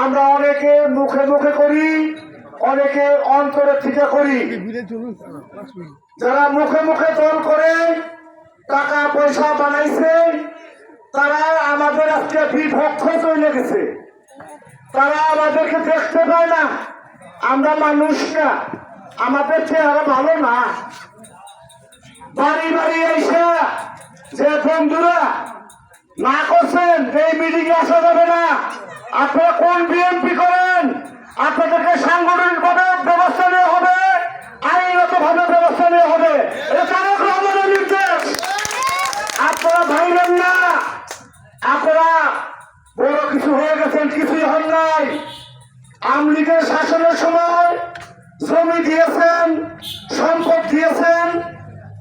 আমরা অনেকে মুখে মুখে করি, অনেকে অন্তরে থেকে করি। যারা মুখে মুখে দল করে টাকা পয়সা বানাইছে তারা আমাদের আজকে বিপক্ষ চলে গেছে। তারা আমাদেরকে দেখতে পায় না, আমরা মানুষ না, আমাদের চেহারা ভালো না। বাড়ি বাড়ি এসে যে বন্ধুরা না করছেন এই মিটিং এ আসা যাবে না, আপনারা কোন বিএনপি করেন আপনাদেরকে সাংগঠনিক ভাবে ব্যবস্থা নেওয়া হবে, আইনগত ভাবে ব্যবস্থা নেওয়া হবে। এটা তারেক রহমানের নির্দেশ। আপনারা ভাইবেন না আপনারা বড় কিছু হয়ে গেছেন, কিছুই হন নাই। আওয়ামী লীগের শাসনের সময় জমি দিয়েছেন, সম্পদ দিয়েছেন,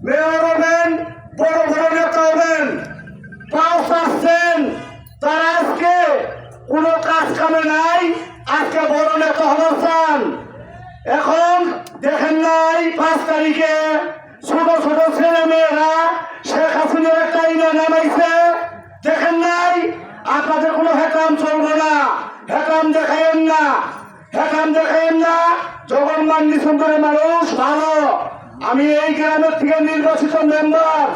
মেয়র হবেন, বড় বড় নেতা হবেন, পাও চাচ্ছেন। তারা আজকে কোনো কাজ কামে নাই, আজকে বড় নেতা হবার চান। এখন দেখেন নাই 5 তারিখে ছোট ছোট ছেলে মেয়েরা শেখ হাসিনার একটা ইনা নামাইছে, দেখেন নাই? আপনাদের কোনো হেকাম চলবে না, হেকাম দেখাইন না, হেকাম দেখাইন না। জগন্নাথ সুন্দরের মানুষ ভালো। আমি এই গ্রামের থেকে নির্বাচিত মেম্বার।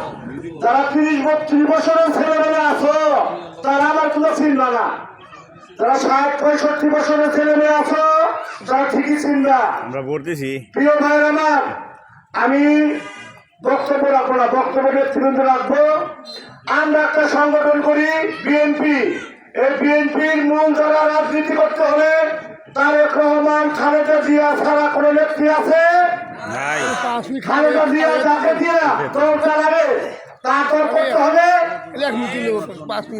যারা 30-32 বছরের ছেলেমেয়ে আছো তারা আমার কোনো চিন্তা না। যারা 60-65 বছরের ছেলে মেয়ে আছো তারা ঠিকই চিন্তা। আমরা বলতেছি প্রিয় ভাইয়ের আমার, আমি বক্তব্য রাখবো না, বক্তব্য নেতৃবৃন্দ রাখবো। আমরা একটা সংগঠন করি বিএনপি। এই বিএনপির মূল যারা রাজনীতি করতে হলে তারেক রহমান, খালেদা জিয়া ছাড়া কোনো নেত্রী আছে? খালেদা জিয়া যাকে দিয়া দল চালাবে তা দল করতে হবে।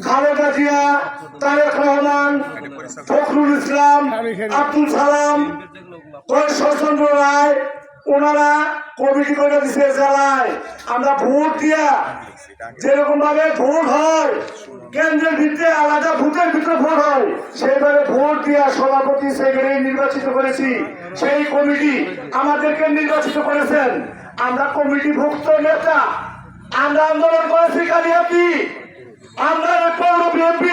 খালেদা জিয়া, তারেক রহমান, ফখরুল ইসলাম, আব্দুল সালাম, শরৎচন্দ্র রায়, ওনারা কমিটি করে দিচ্ছে জেলায়। আমরা ভোট দিয়া যেরকম ভাবে ভোট হয়, কেন্দ্রের ভিতরে আলাদা ভোটের ভিতরে ভোট হয়, সেইভাবে ভোট দিয়া সভাপতি সেক্রেটারি নির্বাচিত করেছি। সেই কমিটি আমাদেরকে নির্বাচিত করেছেন। আমরা কমিটি ভুক্ত নেতা। আমরা আন্দোলন করেছি কালিয়াতি। আমরা পৌর বিএনপি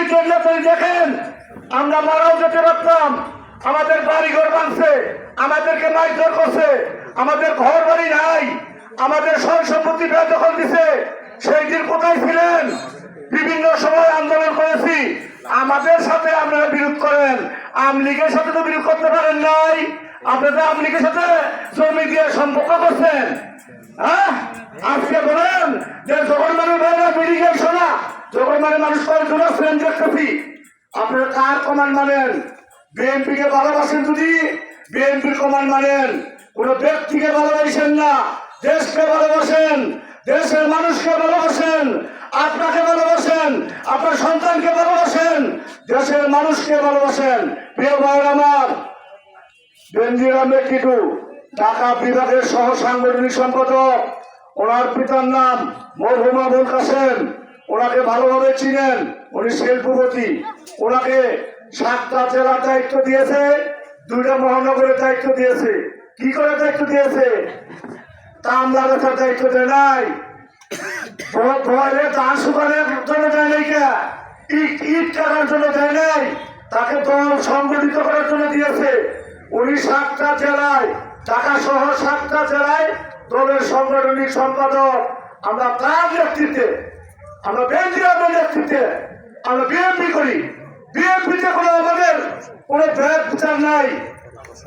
দেখেন, আমরা মারাও যেতে পারতাম। আমাদের বাড়িঘর ভাঙছে, আমাদেরকে মারধর করছে, আমাদের ঘর বাড়ি নাই, আমাদের সয় সম্পত্তি বেদখল দিছে। সেই দিন কোথায় ছিলেন? বিভিন্ন সময় আন্দোলন করেছি। আমাদের সাথে আপনারা বিরোধ করেন, আওয়ামী লীগের সাথে তো বিরোধ করতে পারেন নাই। আপনারা আওয়ামী লীগের সাথে জমি দিয়ে সম্পর্ক করছেন। হ্যাঁ, আজকে বলেন যে জগন্নাথের বাইরে মিটিং এ শোনা, জগন্নাথের মানুষ কয়েকজন আছেন দেখতেছি। আপনারা কার কমান্ড মানেন? বিএনপি কে ভালোবাসেন যদি বিএনপির কমান্ড মানেন। কোন ব্যক্তিকে ভালোবাসেন না, দেশকে ভালোবাসেন, দেশের মানুষকে ভালোবাসেন, আপনাকে ভালোবাসেন, আপনার সন্তানকে ভালোবাসেন, দেশের মানুষকে ভালোবাসেন। প্রিয় ভাইয়ের আমার, বেনজির আহমেদ টিটু ঢাকা বিভাগের সহ সাংগঠনিক সম্পাদক। ওনার পিতার নাম মরহুম আবুল কাসেম। ওনাকে ভালোভাবে চিনেন, উনি শিল্পপতি। ওনাকে 7টা জেলার দায়িত্ব দিয়েছে, 2টা মহানগরের দায়িত্ব দিয়েছে। কি করে দায়িত্ব দিয়েছে? কামলা বেচার দায়িত্ব দেয় নাই, ধান শুকানোর জন্য দেয় নাই, ইট কাটার জন্য দেয় নাই, তাকে দল সংগঠিত করার জন্য দিয়েছে। উনি 7টা জেলায়, ঢাকা সহ 7টা জেলায় দলের সাংগঠনিক সম্পাদক। আমরা তার নেতৃত্বে, আমরা বেনজির আহমেদের নেতৃত্বে আমরা বিএনপি করি। বিএনপিতে কোনো আমাদের কোনো ভেদ বিচার নাই।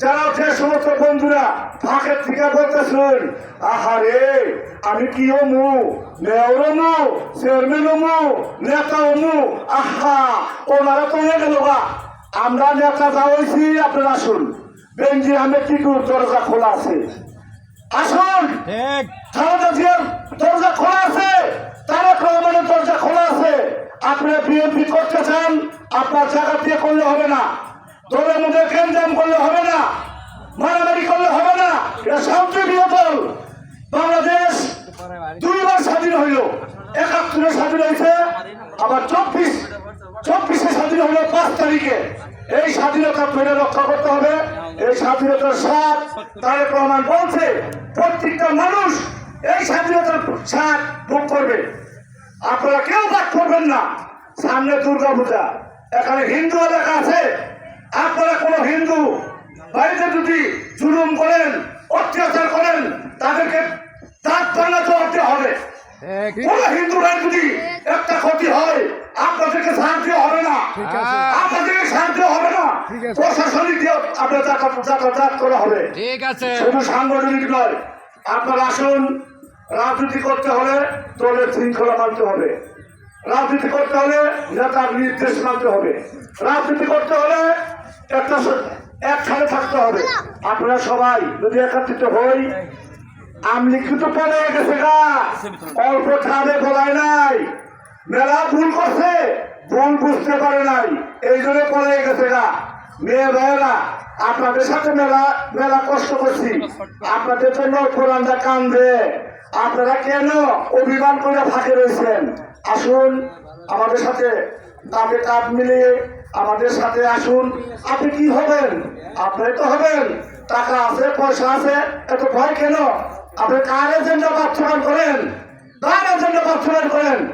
যারা যে সমস্ত বন্ধুরা ফাঁকের থেকে বলতেছেন, আহারে আমি কি অমু, মেয়র অমু, চেয়ারম্যান অমু, নেতা অমু, আহা ওনারা তো হয়ে গেল। আমরা নেতা যা হয়েছি, আপনারা আসুন। বেনজির আহমেদ টিটুর দরজা খোলা আছে, আসুন। খালেদা জিয়ার দরজা খোলা আছে, তারেক রহমানের দরজা খোলা আছে। আপনারা বিএনপি করতে চান, আপনার জায়গা দিয়ে করলে হবে না, দলের মধ্যে কেন্দ্রাম করলে হবে না, মারামারি করলে হবে না। এটা শান্তিপ্রিয় দল। বাংলাদেশ 2বার স্বাধীন হইল, 71-এ স্বাধীন হয়েছে, আবার 24-এ স্বাধীন হইল 5 তারিখে। এই স্বাধীনতা ধরে রক্ষা করতে হবে। এই স্বাধীনতার স্বাদ তারেক রহমান বলছে প্রত্যেকটা মানুষ এই স্বাধীনতার স্বাদ ভোগ করবে। আপনারা কেউ বাদ করবেন না। সামনে দুর্গা পূজা, এখানে হিন্দু এলাকা আছে, যদি জুলুম করেন, অত্যাচার করেন, তাদেরকে দাঁত ভাঙা জবাব দেওয়া হবে। কোন হিন্দুরা যদি একটা ক্ষতি হয়, আপনাদেরকে ছাড় দেওয়া হবে না, আপনাদেরকে ছাড় দেওয়া হবে না, প্রশাসনিক দিয়ে আপনার যাতায়াত করা হবে। ঠিক আছে, শুধু সাংগঠনিক নয়। আপনারা আসুন, রাজনীতি করতে হলে দলের শৃঙ্খলা মানতে হবে, রাজনীতি করতে হলে নেতার নির্দেশ মানতে হবে, রাজনীতি করতে হলে একসাথে থাকতে হবে। আপনারা সবাই যদি একত্রিত হই, আমলি কিন্তু পড়ে গেছে গা, অল্প ঠানে বলায় নাই, মেলা ভুল করছে, ভুল বুঝতে পারে নাই, এই জন্য পড়ে গেছে গা। মেয়ে ভাইয়েরা, আপনাদের সাথে মেলা কষ্ট করছি, আপনাদের জন্য কোরআনটা কান্দে, আপনারা কেন অভিমান করে ফাঁকে রয়েছেন? আসুন আমাদের সাথে কাঁধে কাঁধ মিলিয়ে আমাদের সাথে আসুন। আপনি কি হবেন? আপনারাই তো হবেন। টাকা আছে, পয়সা আছে, এত ভয় কেন? আপনি কার এজেন্ডা বাস্তবায়ন করেন, কার এজেন্ডা বাস্তবায়ন করেন।